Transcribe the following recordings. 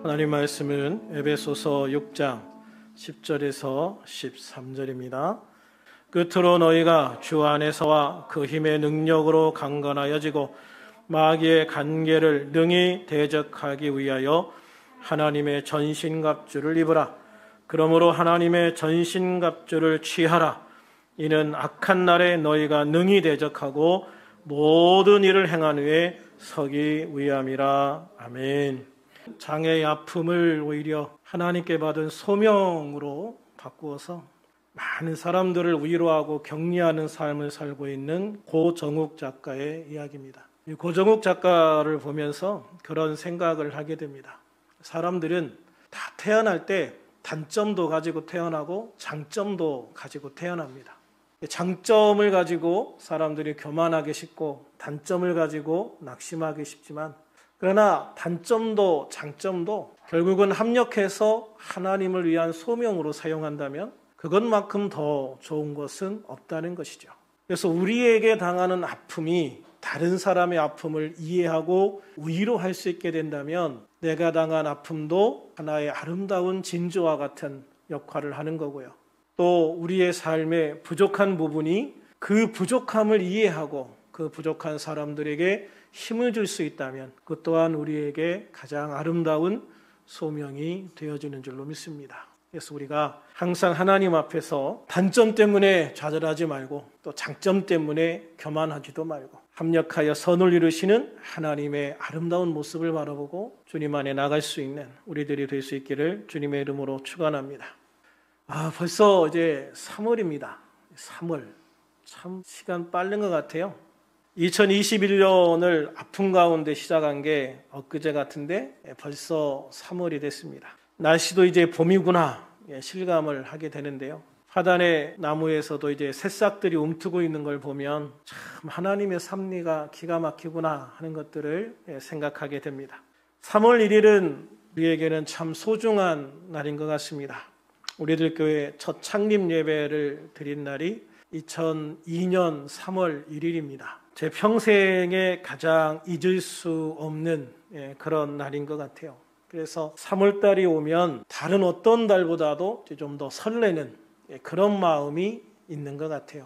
하나님 말씀은 에베소서 6장 10절에서 13절입니다. 끝으로 너희가 주 안에서와 그 힘의 능력으로 강건하여지고 마귀의 간계를 능히 대적하기 위하여 하나님의 전신갑주를 입으라. 그러므로 하나님의 전신갑주를 취하라. 이는 악한 날에 너희가 능히 대적하고 모든 일을 행한 후에 서기 위함이라. 아멘. 장애의 아픔을 오히려 하나님께 받은 소명으로 바꾸어서 많은 사람들을 위로하고 격려하는 삶을 살고 있는 고정욱 작가의 이야기입니다. 이 고정욱 작가를 보면서 그런 생각을 하게 됩니다. 사람들은 다 태어날 때 단점도 가지고 태어나고 장점도 가지고 태어납니다. 장점을 가지고 사람들이 교만하기 쉽고 단점을 가지고 낙심하기 쉽지만, 그러나 단점도 장점도 결국은 합력해서 하나님을 위한 소명으로 사용한다면 그것만큼 더 좋은 것은 없다는 것이죠. 그래서 우리에게 당하는 아픔이 다른 사람의 아픔을 이해하고 위로할 수 있게 된다면 내가 당한 아픔도 하나의 아름다운 진주와 같은 역할을 하는 거고요. 또 우리의 삶에 부족한 부분이 그 부족함을 이해하고 그 부족한 사람들에게 힘을 줄 수 있다면 그 또한 우리에게 가장 아름다운 소명이 되어지는 줄로 믿습니다. 그래서 우리가 항상 하나님 앞에서 단점 때문에 좌절하지 말고 또 장점 때문에 교만하지도 말고 합력하여 선을 이루시는 하나님의 아름다운 모습을 바라보고 주님 안에 나갈 수 있는 우리들이 될 수 있기를 주님의 이름으로 축원합니다. 벌써 이제 3월입니다. 3월. 참 시간 빠른 것 같아요. 2021년을 아픔 가운데 시작한 게 엊그제 같은데 벌써 3월이 됐습니다. 날씨도 이제 봄이구나 실감을 하게 되는데요. 화단의 나무에서도 이제 새싹들이 움트고 있는 걸 보면 참 하나님의 섭리가 기가 막히구나 하는 것들을 생각하게 됩니다. 3월 1일은 우리에게는 참 소중한 날인 것 같습니다. 우리들 교회 첫 창립 예배를 드린 날이 2002년 3월 1일입니다. 제 평생에 가장 잊을 수 없는 그런 날인 것 같아요. 그래서 3월달이 오면 다른 어떤 달보다도 좀 더 설레는 그런 마음이 있는 것 같아요.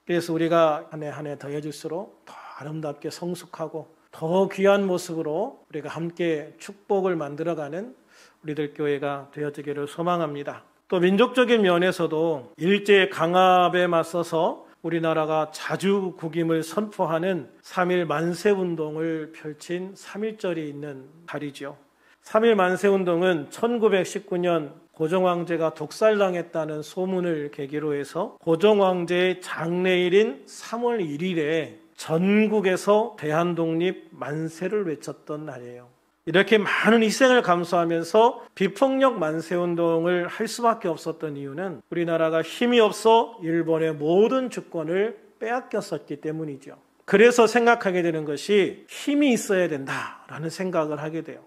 그래서 우리가 한 해 한 해 더해질수록 더 아름답게 성숙하고 더 귀한 모습으로 우리가 함께 축복을 만들어가는 우리들 교회가 되어지기를 소망합니다. 또 민족적인 면에서도 일제 강압에 맞서서 우리나라가 자주국임을 선포하는 3.1 만세운동을 펼친 3.1절이 있는 달이죠. 3.1 만세운동은 1919년 고종황제가 독살당했다는 소문을 계기로 해서 고종황제의 장례일인 3월 1일에 전국에서 대한독립 만세를 외쳤던 날이에요. 이렇게 많은 희생을 감수하면서 비폭력 만세운동을 할 수밖에 없었던 이유는 우리나라가 힘이 없어 일본의 모든 주권을 빼앗겼었기 때문이죠. 그래서 생각하게 되는 것이 힘이 있어야 된다라는 생각을 하게 돼요.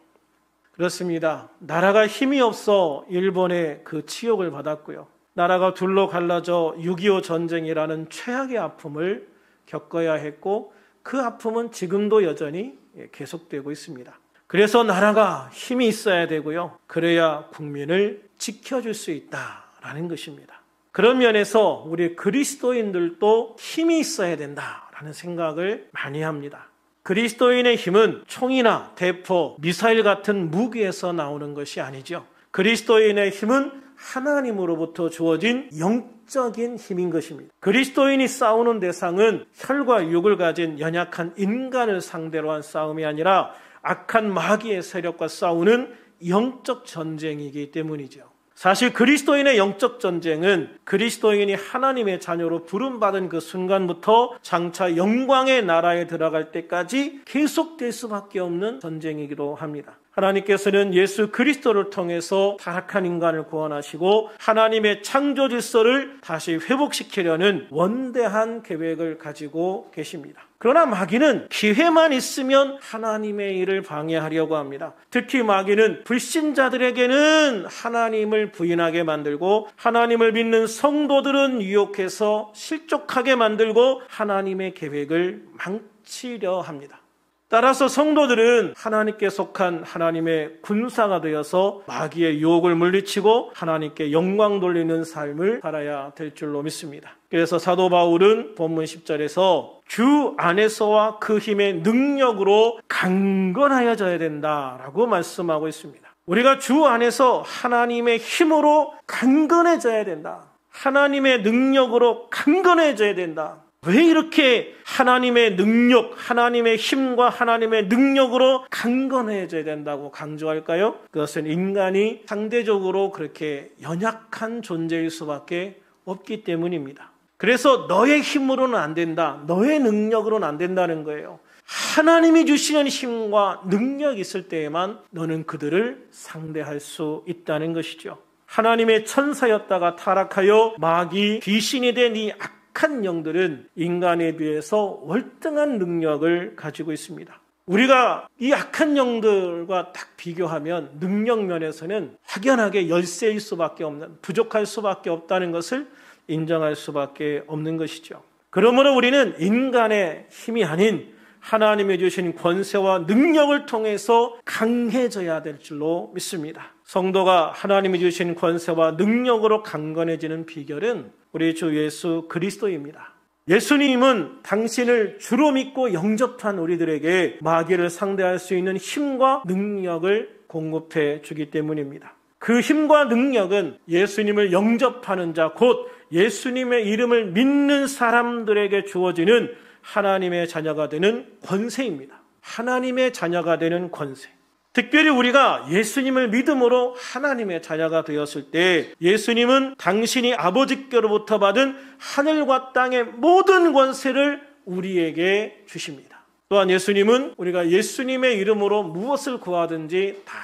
그렇습니다. 나라가 힘이 없어 일본의 그 치욕을 받았고요. 나라가 둘로 갈라져 6.25 전쟁이라는 최악의 아픔을 겪어야 했고 그 아픔은 지금도 여전히 계속되고 있습니다. 그래서 나라가 힘이 있어야 되고요. 그래야 국민을 지켜줄 수 있다라는 것입니다. 그런 면에서 우리 그리스도인들도 힘이 있어야 된다라는 생각을 많이 합니다. 그리스도인의 힘은 총이나 대포, 미사일 같은 무기에서 나오는 것이 아니죠. 그리스도인의 힘은 하나님으로부터 주어진 영적인 힘인 것입니다. 그리스도인이 싸우는 대상은 혈과 육을 가진 연약한 인간을 상대로 한 싸움이 아니라 악한 마귀의 세력과 싸우는 영적 전쟁이기 때문이죠. 사실 그리스도인의 영적 전쟁은 그리스도인이 하나님의 자녀로 부름받은 그 순간부터 장차 영광의 나라에 들어갈 때까지 계속될 수밖에 없는 전쟁이기도 합니다. 하나님께서는 예수 그리스도를 통해서 타락한 인간을 구원하시고 하나님의 창조 질서를 다시 회복시키려는 원대한 계획을 가지고 계십니다. 그러나 마귀는 기회만 있으면 하나님의 일을 방해하려고 합니다. 특히 마귀는 불신자들에게는 하나님을 부인하게 만들고 하나님을 믿는 성도들은 유혹해서 실족하게 만들고 하나님의 계획을 망치려 합니다. 따라서 성도들은 하나님께 속한 하나님의 군사가 되어서 마귀의 유혹을 물리치고 하나님께 영광 돌리는 삶을 살아야 될 줄로 믿습니다. 그래서 사도 바울은 본문 10절에서 주 안에서와 그 힘의 능력으로 강건하여져야 된다라고 말씀하고 있습니다. 우리가 주 안에서 하나님의 힘으로 강건해져야 된다. 하나님의 능력으로 강건해져야 된다. 왜 이렇게 하나님의 능력, 하나님의 힘과 하나님의 능력으로 강건해져야 된다고 강조할까요? 그것은 인간이 상대적으로 그렇게 연약한 존재일 수밖에 없기 때문입니다. 그래서 너의 힘으로는 안 된다, 너의 능력으로는 안 된다는 거예요. 하나님이 주시는 힘과 능력이 있을 때에만 너는 그들을 상대할 수 있다는 것이죠. 하나님의 천사였다가 타락하여 마귀, 귀신이 된 이 악한 영들은 인간에 비해서 월등한 능력을 가지고 있습니다. 우리가 이 악한 영들과 딱 비교하면 능력 면에서는 확연하게 열세일 수밖에 없는, 부족할 수밖에 없다는 것을 인정할 수밖에 없는 것이죠. 그러므로 우리는 인간의 힘이 아닌 하나님이 주신 권세와 능력을 통해서 강해져야 될 줄로 믿습니다. 성도가 하나님이 주신 권세와 능력으로 강건해지는 비결은 우리 주 예수 그리스도입니다. 예수님은 당신을 주로 믿고 영접한 우리들에게 마귀를 상대할 수 있는 힘과 능력을 공급해 주기 때문입니다. 그 힘과 능력은 예수님을 영접하는 자, 곧 예수님의 이름을 믿는 사람들에게 주어지는 하나님의 자녀가 되는 권세입니다. 하나님의 자녀가 되는 권세. 특별히 우리가 예수님을 믿음으로 하나님의 자녀가 되었을 때 예수님은 당신이 아버지께로부터 받은 하늘과 땅의 모든 권세를 우리에게 주십니다. 또한 예수님은 우리가 예수님의 이름으로 무엇을 구하든지 다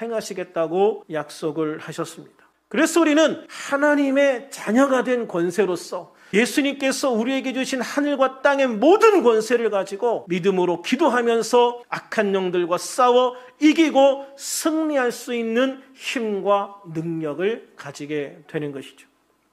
행하시겠다고 약속을 하셨습니다. 그래서 우리는 하나님의 자녀가 된 권세로서 예수님께서 우리에게 주신 하늘과 땅의 모든 권세를 가지고 믿음으로 기도하면서 악한 영들과 싸워 이기고 승리할 수 있는 힘과 능력을 가지게 되는 것이죠.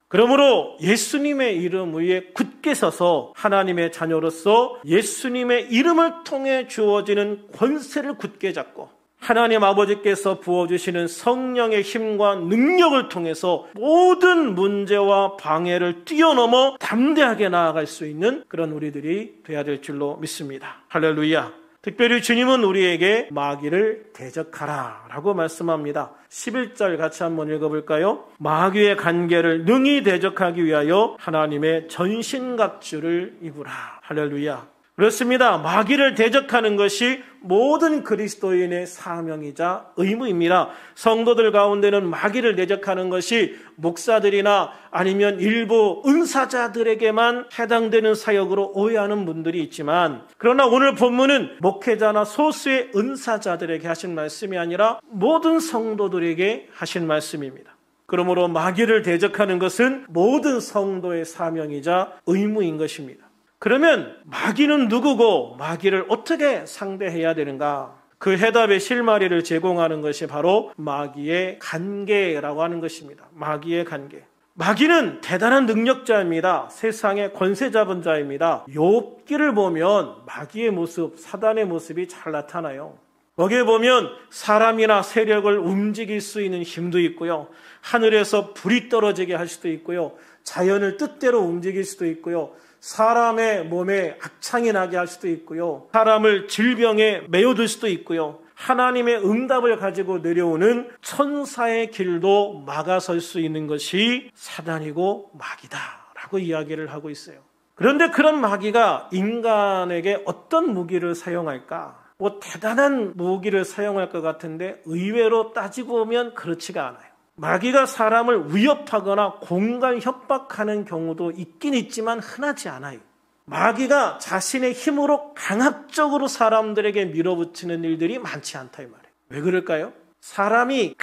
그러므로 예수님의 이름 위에 굳게 서서 하나님의 자녀로서 예수님의 이름을 통해 주어지는 권세를 굳게 잡고 하나님 아버지께서 부어주시는 성령의 힘과 능력을 통해서 모든 문제와 방해를 뛰어넘어 담대하게 나아갈 수 있는 그런 우리들이 되어야 될 줄로 믿습니다. 할렐루야. 특별히 주님은 우리에게 마귀를 대적하라 라고 말씀합니다. 11절 같이 한번 읽어볼까요? 마귀의 간계를 능히 대적하기 위하여 하나님의 전신갑주를 입으라. 할렐루야. 그렇습니다. 마귀를 대적하는 것이 모든 그리스도인의 사명이자 의무입니다. 성도들 가운데는 마귀를 대적하는 것이 목사들이나 아니면 일부 은사자들에게만 해당되는 사역으로 오해하는 분들이 있지만, 그러나 오늘 본문은 목회자나 소수의 은사자들에게 하신 말씀이 아니라 모든 성도들에게 하신 말씀입니다. 그러므로 마귀를 대적하는 것은 모든 성도의 사명이자 의무인 것입니다. 그러면 마귀는 누구고 마귀를 어떻게 상대해야 되는가? 그 해답의 실마리를 제공하는 것이 바로 마귀의 간계라고 하는 것입니다. 마귀의 간계. 마귀는 대단한 능력자입니다. 세상의 권세 잡은 자입니다. 욥기를 보면 마귀의 모습, 사단의 모습이 잘 나타나요. 거기에 보면 사람이나 세력을 움직일 수 있는 힘도 있고요. 하늘에서 불이 떨어지게 할 수도 있고요. 자연을 뜻대로 움직일 수도 있고요. 사람의 몸에 악창이 나게 할 수도 있고요. 사람을 질병에 메어둘 수도 있고요. 하나님의 응답을 가지고 내려오는 천사의 길도 막아설 수 있는 것이 사단이고 마귀다라고 이야기를 하고 있어요. 그런데 그런 마귀가 인간에게 어떤 무기를 사용할까? 대단한 무기를 사용할 것 같은데 의외로 따지고 보면 그렇지가 않아요. 마귀가 사람을 위협하거나 공간 협박하는 경우도 있긴 있지만 흔하지 않아요. 마귀가 자신의 힘으로 강압적으로 사람들에게 밀어붙이는 일들이 많지 않다 이 말이에요. 왜 그럴까요? 사람을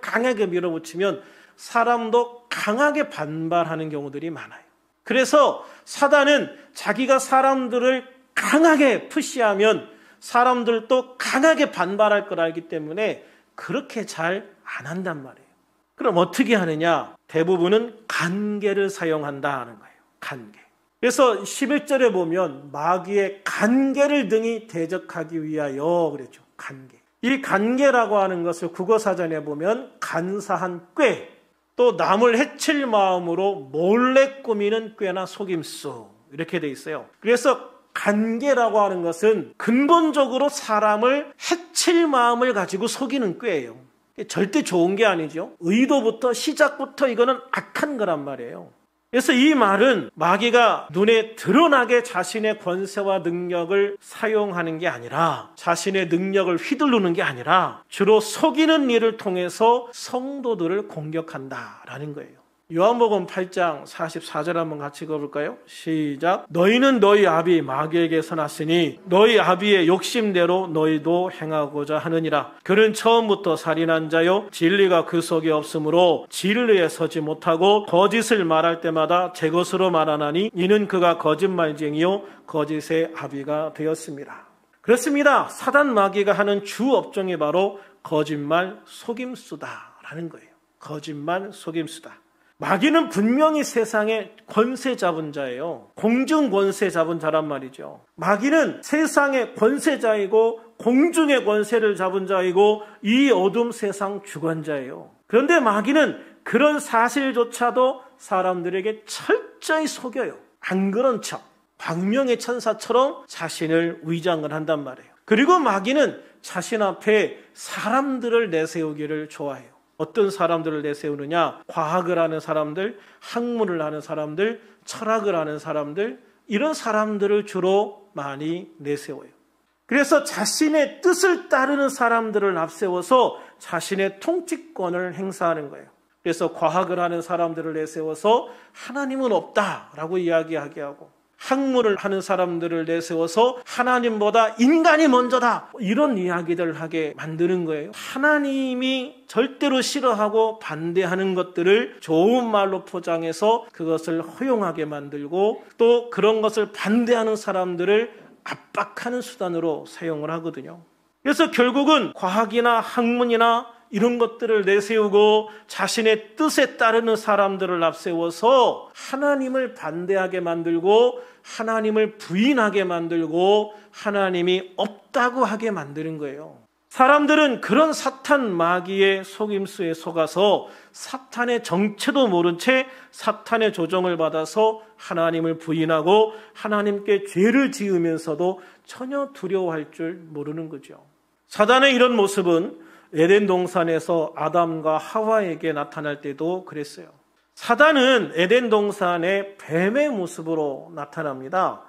강하게 밀어붙이면 사람도 강하게 반발하는 경우들이 많아요. 그래서 사단은 자기가 사람들을 강하게 푸시하면 사람들도 강하게 반발할 걸 알기 때문에 그렇게 잘 안 한단 말이에요. 그럼 어떻게 하느냐? 대부분은 간계를 사용한다는 거예요. 간계. 그래서 11절에 보면 마귀의 간계를 등이 대적하기 위하여 그랬죠. 간계. 이 간계라고 하는 것을 국어사전에 보면 간사한 꾀, 또 남을 해칠 마음으로 몰래 꾸미는 꾀나 속임수 이렇게 돼 있어요. 그래서 간계라고 하는 것은 근본적으로 사람을 해칠 마음을 가지고 속이는 꾀예요. 절대 좋은 게 아니죠. 의도부터 시작부터 이거는 악한 거란 말이에요. 그래서 이 말은 마귀가 눈에 드러나게 자신의 권세와 능력을 사용하는 게 아니라 자신의 능력을 휘두르는 게 아니라 주로 속이는 일을 통해서 성도들을 공격한다라는 거예요. 요한복음 8장 44절 한번 같이 읽어볼까요? 시작. 너희는 너희 아비 마귀에게서 났으니 너희 아비의 욕심대로 너희도 행하고자 하느니라. 그는 처음부터 살인한 자요 진리가 그 속에 없으므로 진리에 서지 못하고 거짓을 말할 때마다 제 것으로 말하나니 이는 그가 거짓말쟁이요 거짓의 아비가 되었습니다. 그렇습니다. 사단 마귀가 하는 주 업종이 바로 거짓말 속임수다라는 거예요. 거짓말 속임수다. 마귀는 분명히 세상의 권세 잡은 자예요. 공중 권세 잡은 자란 말이죠. 마귀는 세상의 권세자이고 공중의 권세를 잡은 자이고 이 어둠 세상 주관자예요. 그런데 마귀는 그런 사실조차도 사람들에게 철저히 속여요. 안 그런 척, 광명의 천사처럼 자신을 위장을 한단 말이에요. 그리고 마귀는 자신 앞에 사람들을 내세우기를 좋아해요. 어떤 사람들을 내세우느냐? 과학을 하는 사람들, 학문을 하는 사람들, 철학을 하는 사람들, 이런 사람들을 주로 많이 내세워요. 그래서 자신의 뜻을 따르는 사람들을 앞세워서 자신의 통치권을 행사하는 거예요. 그래서 과학을 하는 사람들을 내세워서 하나님은 없다라고 이야기하게 하고, 학문을 하는 사람들을 내세워서 하나님보다 인간이 먼저다 이런 이야기들을 하게 만드는 거예요. 하나님이 절대로 싫어하고 반대하는 것들을 좋은 말로 포장해서 그것을 허용하게 만들고 또 그런 것을 반대하는 사람들을 압박하는 수단으로 사용을 하거든요. 그래서 결국은 과학이나 학문이나 이런 것들을 내세우고 자신의 뜻에 따르는 사람들을 앞세워서 하나님을 반대하게 만들고 하나님을 부인하게 만들고 하나님이 없다고 하게 만드는 거예요. 사람들은 그런 사탄 마귀의 속임수에 속아서 사탄의 정체도 모른 채 사탄의 조종을 받아서 하나님을 부인하고 하나님께 죄를 지으면서도 전혀 두려워할 줄 모르는 거죠. 사단의 이런 모습은 에덴 동산에서 아담과 하와에게 나타날 때도 그랬어요. 사단은 에덴 동산의 뱀의 모습으로 나타납니다.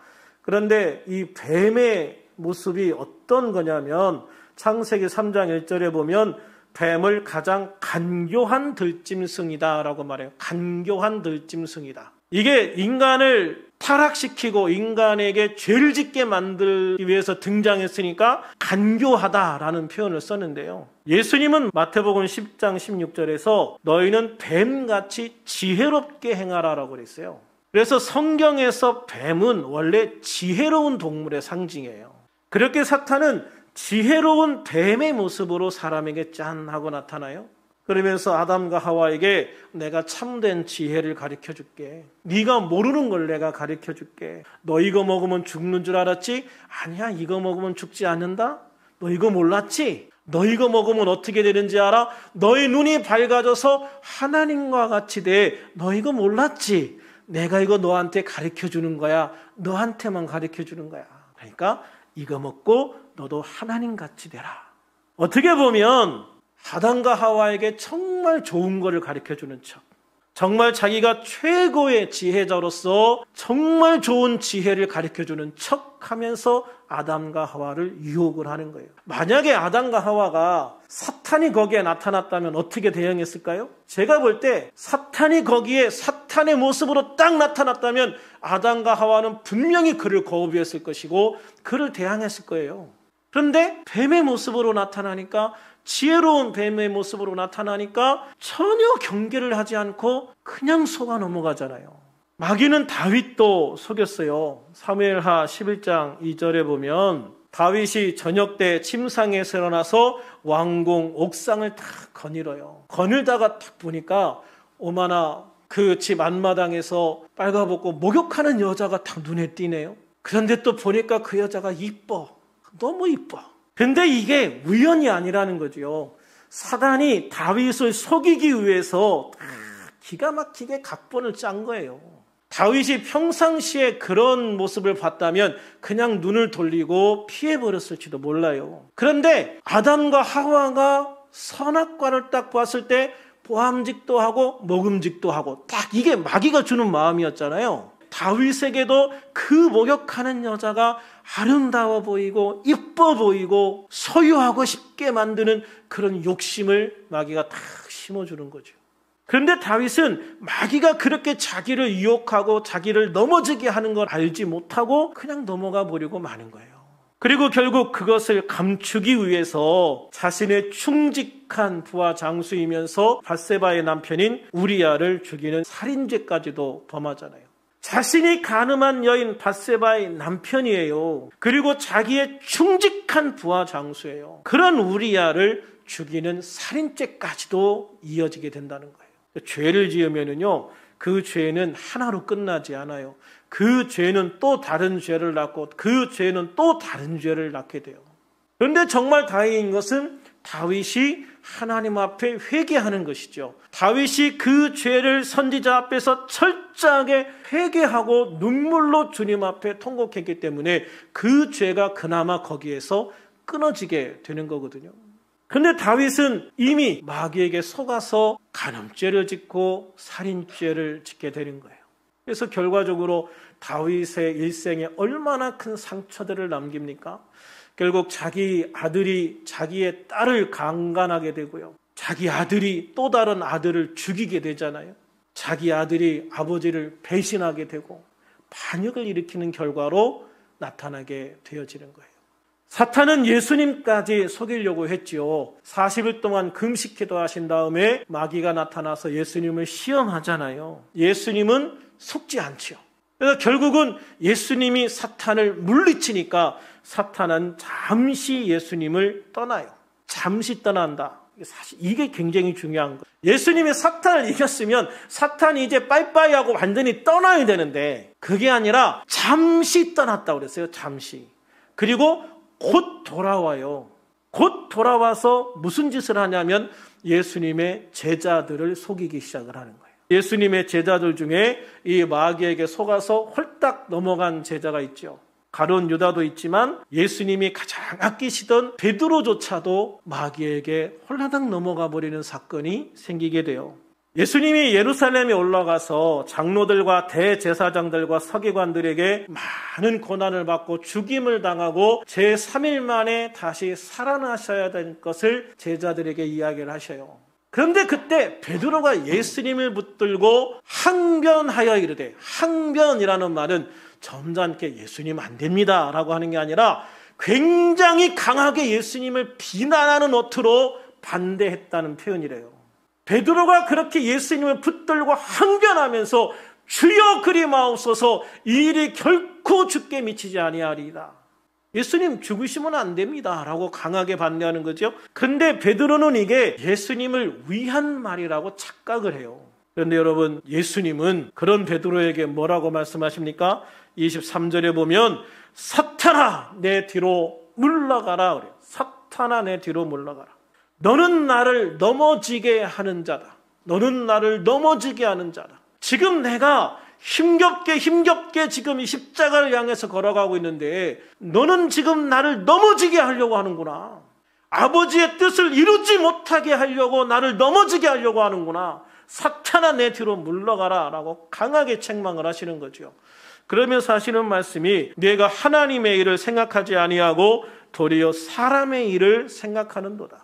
그런데 이 뱀의 모습이 어떤 거냐면 창세기 3장 1절에 보면 뱀을 가장 간교한 들짐승이다라고 말해요. 간교한 들짐승이다. 이게 인간을 타락시키고 인간에게 죄를 짓게 만들기 위해서 등장했으니까 간교하다라는 표현을 썼는데요. 예수님은 마태복음 10장 16절에서 너희는 뱀같이 지혜롭게 행하라라고 그랬어요. 그래서 성경에서 뱀은 원래 지혜로운 동물의 상징이에요. 그렇게 사탄은 지혜로운 뱀의 모습으로 사람에게 짠 하고 나타나요. 그러면서 아담과 하와에게 내가 참된 지혜를 가르쳐줄게. 네가 모르는 걸 내가 가르쳐줄게. 너 이거 먹으면 죽는 줄 알았지? 아니야, 이거 먹으면 죽지 않는다? 너 이거 몰랐지? 너 이거 먹으면 어떻게 되는지 알아? 너의 눈이 밝아져서 하나님과 같이 돼. 너 이거 몰랐지? 내가 이거 너한테 가르쳐주는 거야. 너한테만 가르쳐주는 거야. 그러니까 이거 먹고 너도 하나님같이 되라. 어떻게 보면 아담과 하와에게 정말 좋은 거를 가르쳐주는 척, 정말 자기가 최고의 지혜자로서 정말 좋은 지혜를 가르쳐주는 척 하면서 아담과 하와를 유혹을 하는 거예요. 만약에 아담과 하와가 사탄이 거기에 나타났다면 어떻게 대응했을까요? 제가 볼 때 사탄이 거기에 사탄의 모습으로 딱 나타났다면 아담과 하와는 분명히 그를 거부했을 것이고 그를 대항했을 거예요. 그런데 뱀의 모습으로 나타나니까, 지혜로운 뱀의 모습으로 나타나니까 전혀 경계를 하지 않고 그냥 속아 넘어가잖아요. 마귀는 다윗도 속였어요. 사무엘하 11장 2절에 보면 다윗이 저녁 때 침상에서 일어나서 왕궁 옥상을 딱 거닐어요. 거닐다가 딱 보니까 오마나 그 집 앞마당에서 빨가벗고 목욕하는 여자가 딱 눈에 띄네요. 그런데 또 보니까 그 여자가 이뻐. 너무 이뻐. 근데 이게 우연이 아니라는 거죠. 사단이 다윗을 속이기 위해서 기가 막히게 각본을 짠 거예요. 다윗이 평상시에 그런 모습을 봤다면 그냥 눈을 돌리고 피해버렸을지도 몰라요. 그런데 아담과 하와가 선악과를 딱 봤을 때 보암직도 하고 먹음직도 하고 딱 이게 마귀가 주는 마음이었잖아요. 다윗에게도 그 목욕하는 여자가 아름다워 보이고 이뻐 보이고 소유하고 싶게 만드는 그런 욕심을 마귀가 딱 심어주는 거죠. 그런데 다윗은 마귀가 그렇게 자기를 유혹하고 자기를 넘어지게 하는 걸 알지 못하고 그냥 넘어가 버리고 마는 거예요. 그리고 결국 그것을 감추기 위해서 자신의 충직한 부하 장수이면서 밧세바의 남편인 우리아를 죽이는 살인죄까지도 범하잖아요. 자신이 간음한 여인 밧세바의 남편이에요. 그리고 자기의 충직한 부하 장수예요. 그런 우리아를 죽이는 살인죄까지도 이어지게 된다는 거예요. 죄를 지으면은요, 그 죄는 하나로 끝나지 않아요. 그 죄는 또 다른 죄를 낳고 그 죄는 또 다른 죄를 낳게 돼요. 그런데 정말 다행인 것은 다윗이 하나님 앞에 회개하는 것이죠. 다윗이 그 죄를 선지자 앞에서 철저하게 회개하고 눈물로 주님 앞에 통곡했기 때문에 그 죄가 그나마 거기에서 끊어지게 되는 거거든요. 그런데 다윗은 이미 마귀에게 속아서 간음죄를 짓고 살인죄를 짓게 되는 거예요. 그래서 결과적으로 다윗의 일생에 얼마나 큰 상처들을 남깁니까? 결국 자기 아들이 자기의 딸을 강간하게 되고요. 자기 아들이 또 다른 아들을 죽이게 되잖아요. 자기 아들이 아버지를 배신하게 되고 반역을 일으키는 결과로 나타나게 되어지는 거예요. 사탄은 예수님까지 속이려고 했지요. 40일 동안 금식기도 하신 다음에 마귀가 나타나서 예수님을 시험하잖아요. 예수님은 속지 않지요. 그래서 결국은 예수님이 사탄을 물리치니까 사탄은 잠시 예수님을 떠나요. 잠시 떠난다. 사실 이게 굉장히 중요한 거예요. 예수님이 사탄을 이겼으면 사탄이 이제 빠이빠이 하고 완전히 떠나야 되는데 그게 아니라 잠시 떠났다고 그랬어요. 잠시. 그리고 곧 돌아와요. 곧 돌아와서 무슨 짓을 하냐면 예수님의 제자들을 속이기 시작을 하는 거예요. 예수님의 제자들 중에 이 마귀에게 속아서 홀딱 넘어간 제자가 있죠. 가룟 유다도 있지만 예수님이 가장 아끼시던 베드로조차도 마귀에게 홀라당 넘어가 버리는 사건이 생기게 돼요. 예수님이 예루살렘에 올라가서 장로들과 대제사장들과 서기관들에게 많은 고난을 받고 죽임을 당하고 제3일 만에 다시 살아나셔야 될 것을 제자들에게 이야기를 하셔요. 그런데 그때 베드로가 예수님을 붙들고 항변하여 이르되, 항변이라는 말은 점잖게 예수님 안 됩니다 라고 하는 게 아니라 굉장히 강하게 예수님을 비난하는 어투로 반대했다는 표현이래요. 베드로가 그렇게 예수님을 붙들고 항변하면서 주여 그리 마옵소서 이 일이 결코 주께 미치지 아니하리이다. 예수님 죽으시면 안 됩니다 라고 강하게 반대하는 거죠. 그런데 베드로는 이게 예수님을 위한 말이라고 착각을 해요. 그런데 여러분, 예수님은 그런 베드로에게 뭐라고 말씀하십니까? 23절에 보면 사탄아 내 뒤로 물러가라 그래요. 사탄아 내 뒤로 물러가라. 너는 나를 넘어지게 하는 자다. 너는 나를 넘어지게 하는 자다. 지금 내가 힘겹게 지금 이 십자가를 향해서 걸어가고 있는데 너는 지금 나를 넘어지게 하려고 하는구나. 아버지의 뜻을 이루지 못하게 하려고 나를 넘어지게 하려고 하는구나. 사탄아 내 뒤로 물러가라 라고 강하게 책망을 하시는 거죠. 그러면서 하시는 말씀이 내가 하나님의 일을 생각하지 아니하고 도리어 사람의 일을 생각하는도다.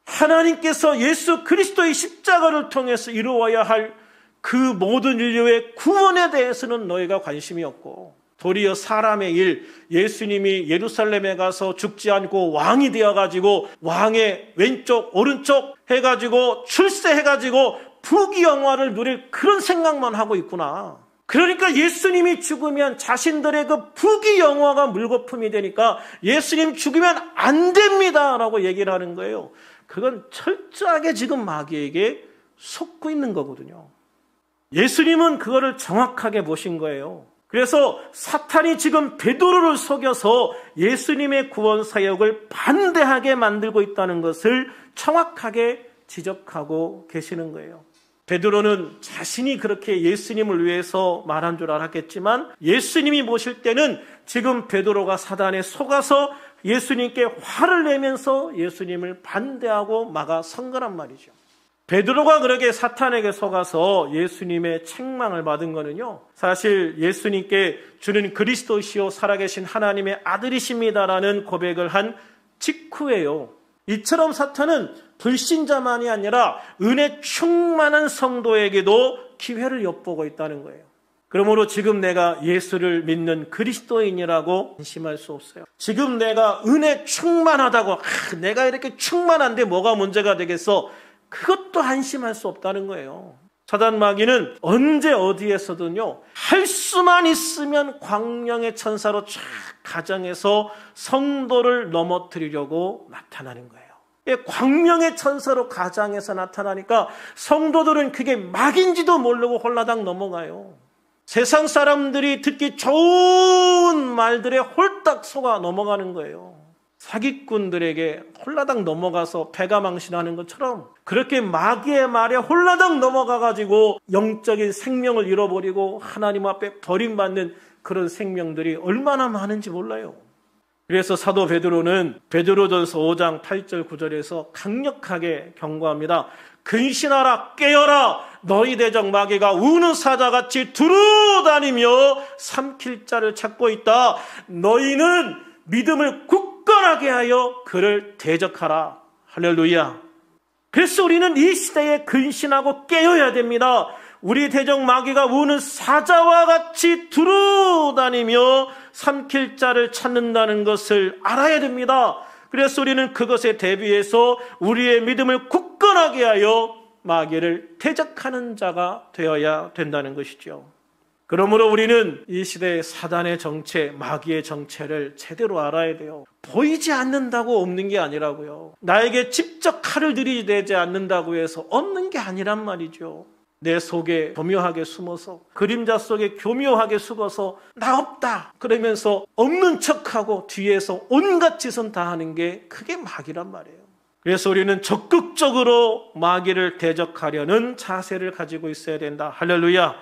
하나님께서 예수 그리스도의 십자가를 통해서 이루어야 할 그 모든 인류의 구원에 대해서는 너희가 관심이 없고 도리어 사람의 일, 예수님이 예루살렘에 가서 죽지 않고 왕이 되어가지고 왕의 왼쪽 오른쪽 해가지고 출세해가지고 부귀영화를 누릴 그런 생각만 하고 있구나. 그러니까 예수님이 죽으면 자신들의 그 부귀영화가 물거품이 되니까 예수님 죽으면 안 됩니다 라고 얘기를 하는 거예요. 그건 철저하게 지금 마귀에게 속고 있는 거거든요. 예수님은 그거를 정확하게 보신 거예요. 그래서 사탄이 지금 베드로를 속여서 예수님의 구원 사역을 반대하게 만들고 있다는 것을 정확하게 지적하고 계시는 거예요. 베드로는 자신이 그렇게 예수님을 위해서 말한 줄 알았겠지만 예수님이 보실 때는 지금 베드로가 사단에 속아서 예수님께 화를 내면서 예수님을 반대하고 막아선 거란 말이죠. 베드로가 그렇게 사탄에게 속아서 예수님의 책망을 받은 거는요, 사실 예수님께 주는 그리스도시요 살아계신 하나님의 아들이십니다라는 고백을 한 직후예요. 이처럼 사탄은 불신자만이 아니라 은혜 충만한 성도에게도 기회를 엿보고 있다는 거예요. 그러므로 지금 내가 예수를 믿는 그리스도인이라고 안심할 수 없어요. 지금 내가 은혜 충만하다고 내가 이렇게 충만한데 뭐가 문제가 되겠어? 그것도 안심할 수 없다는 거예요. 사단 마귀는 언제 어디에서든요, 할 수만 있으면 광명의 천사로 쫙 가장해서 성도를 넘어뜨리려고 나타나는 거예요. 광명의 천사로 가장해서 나타나니까 성도들은 그게 막인지도 모르고 홀라당 넘어가요. 세상 사람들이 듣기 좋은 말들에 홀딱 속아 넘어가는 거예요. 사기꾼들에게 홀라당 넘어가서 배가 망신하는 것처럼 그렇게 마귀의 말에 홀라당 넘어가가지고 영적인 생명을 잃어버리고 하나님 앞에 버림받는 그런 생명들이 얼마나 많은지 몰라요. 그래서 사도 베드로는 베드로전서 5장 8절 9절에서 강력하게 경고합니다. 근신하라, 깨어라, 너희 대적 마귀가 우는 사자같이 두루다니며 삼킬 자를 찾고 있다. 너희는 믿음을 굳건하게 하여 그를 대적하라. 할렐루야. 그래서 우리는 이 시대에 근신하고 깨어야 됩니다. 우리 대적 마귀가 우는 사자와 같이 두루다니며 삼킬 자를 찾는다는 것을 알아야 됩니다. 그래서 우리는 그것에 대비해서 우리의 믿음을 굳건하게 하여 마귀를 대적하는 자가 되어야 된다는 것이죠. 그러므로 우리는 이 시대의 사단의 정체, 마귀의 정체를 제대로 알아야 돼요. 보이지 않는다고 없는 게 아니라고요. 나에게 직접 칼을 들이대지 않는다고 해서 없는 게 아니란 말이죠. 내 속에 교묘하게 숨어서, 그림자 속에 교묘하게 숨어서 나 없다 그러면서 없는 척하고 뒤에서 온갖 짓은 다 하는 게 그게 마귀란 말이에요. 그래서 우리는 적극적으로 마귀를 대적하려는 자세를 가지고 있어야 된다. 할렐루야.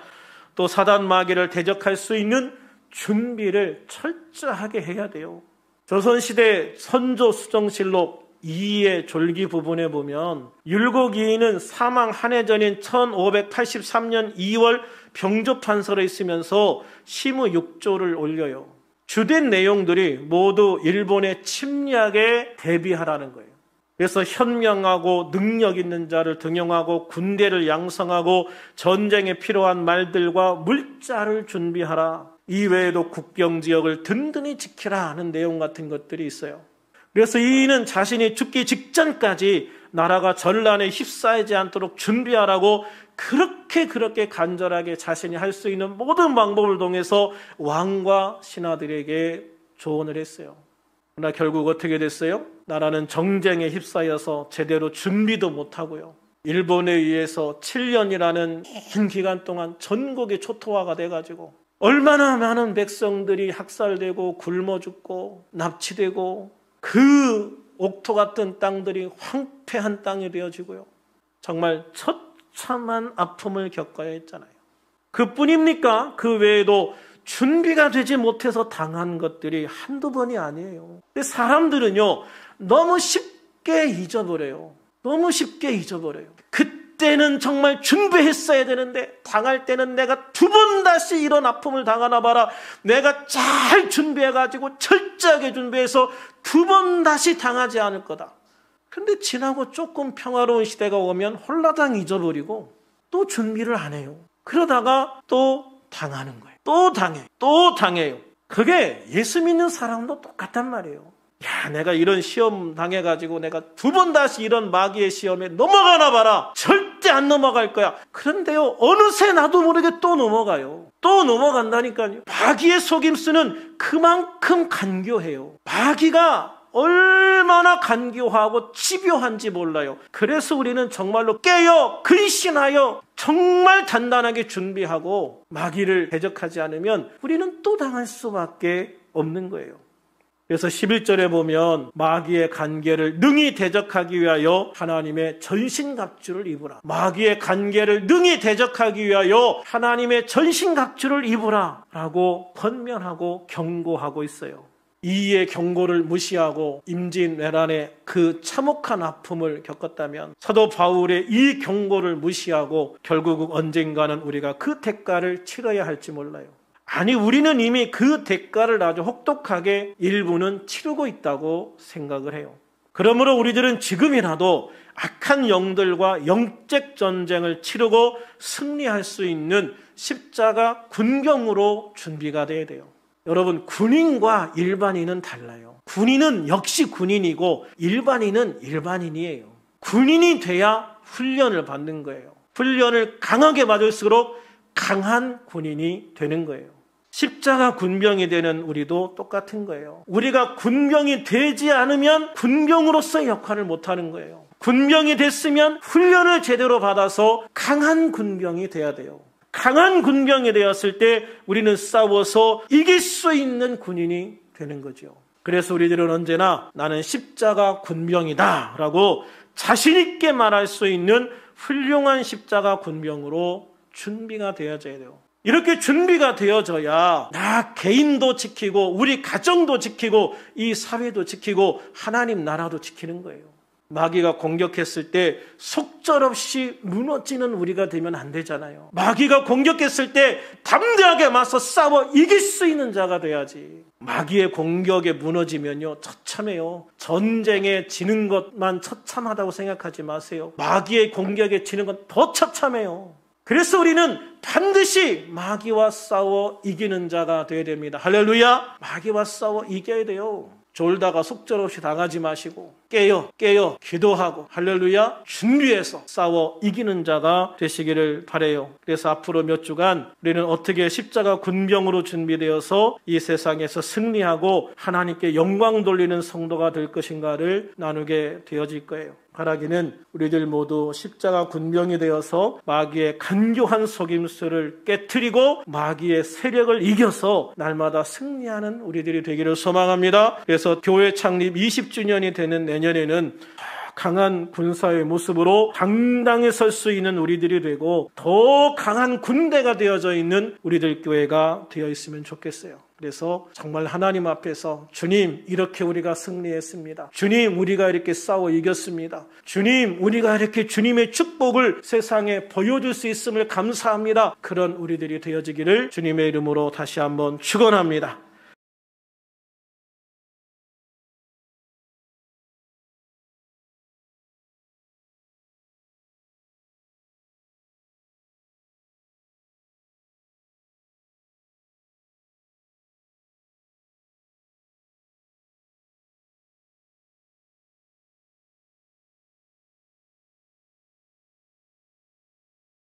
또 사단 마귀를 대적할 수 있는 준비를 철저하게 해야 돼요. 조선시대 선조 수정실록 2의 졸기 부분에 보면 율곡이인은 사망 한 해 전인 1583년 2월 병조판서로 있으면서 시무 6조를 올려요. 주된 내용들이 모두 일본의 침략에 대비하라는 거예요. 그래서 현명하고 능력 있는 자를 등용하고 군대를 양성하고 전쟁에 필요한 말들과 물자를 준비하라. 이외에도 국경지역을 든든히 지키라 하는 내용 같은 것들이 있어요. 그래서 이인은 자신이 죽기 직전까지 나라가 전란에 휩싸이지 않도록 준비하라고 그렇게 간절하게 자신이 할 수 있는 모든 방법을 통해서 왕과 신하들에게 조언을 했어요. 그러나 결국 어떻게 됐어요? 나라는 정쟁에 휩싸여서 제대로 준비도 못하고요. 일본에 의해서 7년이라는 긴 기간 동안 전국이 초토화가 돼가지고 얼마나 많은 백성들이 학살되고 굶어 죽고 납치되고 그 옥토 같은 땅들이 황폐한 땅이 되어지고요. 정말 처참한 아픔을 겪어야 했잖아요. 그뿐입니까? 그 외에도 준비가 되지 못해서 당한 것들이 한두 번이 아니에요. 근데 사람들은요, 너무 쉽게 잊어버려요. 너무 쉽게 잊어버려요. 그때는 정말 준비했어야 되는데 당할 때는 내가 두 번 다시 이런 아픔을 당하나 봐라. 내가 잘 준비해가지고 철저하게 준비해서 두 번 다시 당하지 않을 거다. 근데 지나고 조금 평화로운 시대가 오면 홀라당 잊어버리고 또 준비를 안 해요. 그러다가 또 당하는 거예요. 또 당해요. 그게 예수 믿는 사람도 똑같단 말이에요. 야, 내가 이런 시험 당해가지고 내가 두 번 다시 이런 마귀의 시험에 넘어가나 봐라. 절대 안 넘어갈 거야. 그런데요, 어느새 나도 모르게 또 넘어가요. 또 넘어간다니까요. 마귀의 속임수는 그만큼 간교해요. 마귀가 얼마나 간교하고 집요한지 몰라요. 그래서 우리는 정말로 깨어 근신하여 정말 단단하게 준비하고 마귀를 대적하지 않으면 우리는 또 당할 수밖에 없는 거예요. 그래서 11절에 보면 마귀의 간계를 능히 대적하기 위하여 하나님의 전신갑주를 입으라. 마귀의 간계를 능히 대적하기 위하여 하나님의 전신갑주를 입으라 라고 권면하고 경고하고 있어요. 이의 경고를 무시하고 임진왜란의 그 참혹한 아픔을 겪었다면 사도 바울의 이 경고를 무시하고 결국 언젠가는 우리가 그 대가를 치러야 할지 몰라요. 아니, 우리는 이미 그 대가를 아주 혹독하게 일부는 치르고 있다고 생각을 해요. 그러므로 우리들은 지금이라도 악한 영들과 영적 전쟁을 치르고 승리할 수 있는 십자가 군경으로 준비가 돼야 돼요. 여러분, 군인과 일반인은 달라요. 군인은 역시 군인이고 일반인은 일반인이에요. 군인이 돼야 훈련을 받는 거예요. 훈련을 강하게 받을수록 강한 군인이 되는 거예요. 십자가 군병이 되는 우리도 똑같은 거예요. 우리가 군병이 되지 않으면 군병으로서의 역할을 못하는 거예요. 군병이 됐으면 훈련을 제대로 받아서 강한 군병이 돼야 돼요. 강한 군병이 되었을 때 우리는 싸워서 이길 수 있는 군인이 되는 거죠. 그래서 우리들은 언제나 나는 십자가 군병이다 라고 자신 있게 말할 수 있는 훌륭한 십자가 군병으로 준비가 되어져야 돼요. 이렇게 준비가 되어져야 나 개인도 지키고 우리 가정도 지키고 이 사회도 지키고 하나님 나라도 지키는 거예요. 마귀가 공격했을 때 속절없이 무너지는 우리가 되면 안 되잖아요. 마귀가 공격했을 때 담대하게 맞서 싸워 이길 수 있는 자가 돼야지. 마귀의 공격에 무너지면요, 처참해요. 전쟁에 지는 것만 처참하다고 생각하지 마세요. 마귀의 공격에 지는 건 더 처참해요. 그래서 우리는 반드시 마귀와 싸워 이기는 자가 되어야 됩니다. 할렐루야! 마귀와 싸워 이겨야 돼요. 졸다가 속절없이 당하지 마시고 깨어 기도하고 할렐루야 준비해서 싸워 이기는 자가 되시기를 바라요. 그래서 앞으로 몇 주간 우리는 어떻게 십자가 군병으로 준비되어서 이 세상에서 승리하고 하나님께 영광 돌리는 성도가 될 것인가를 나누게 되어질 거예요. 바라기는 우리들 모두 십자가 군병이 되어서 마귀의 간교한 속임수를 깨트리고 마귀의 세력을 이겨서 날마다 승리하는 우리들이 되기를 소망합니다. 그래서 교회 창립 20주년이 되는 내년에는 강한 군사의 모습으로 당당히 설 수 있는 우리들이 되고 더 강한 군대가 되어져 있는 우리들 교회가 되어 있으면 좋겠어요. 그래서 정말 하나님 앞에서 주님 이렇게 우리가 승리했습니다. 주님 우리가 이렇게 싸워 이겼습니다. 주님 우리가 이렇게 주님의 축복을 세상에 보여줄 수 있음을 감사합니다. 그런 우리들이 되어지기를 주님의 이름으로 다시 한번 축원합니다.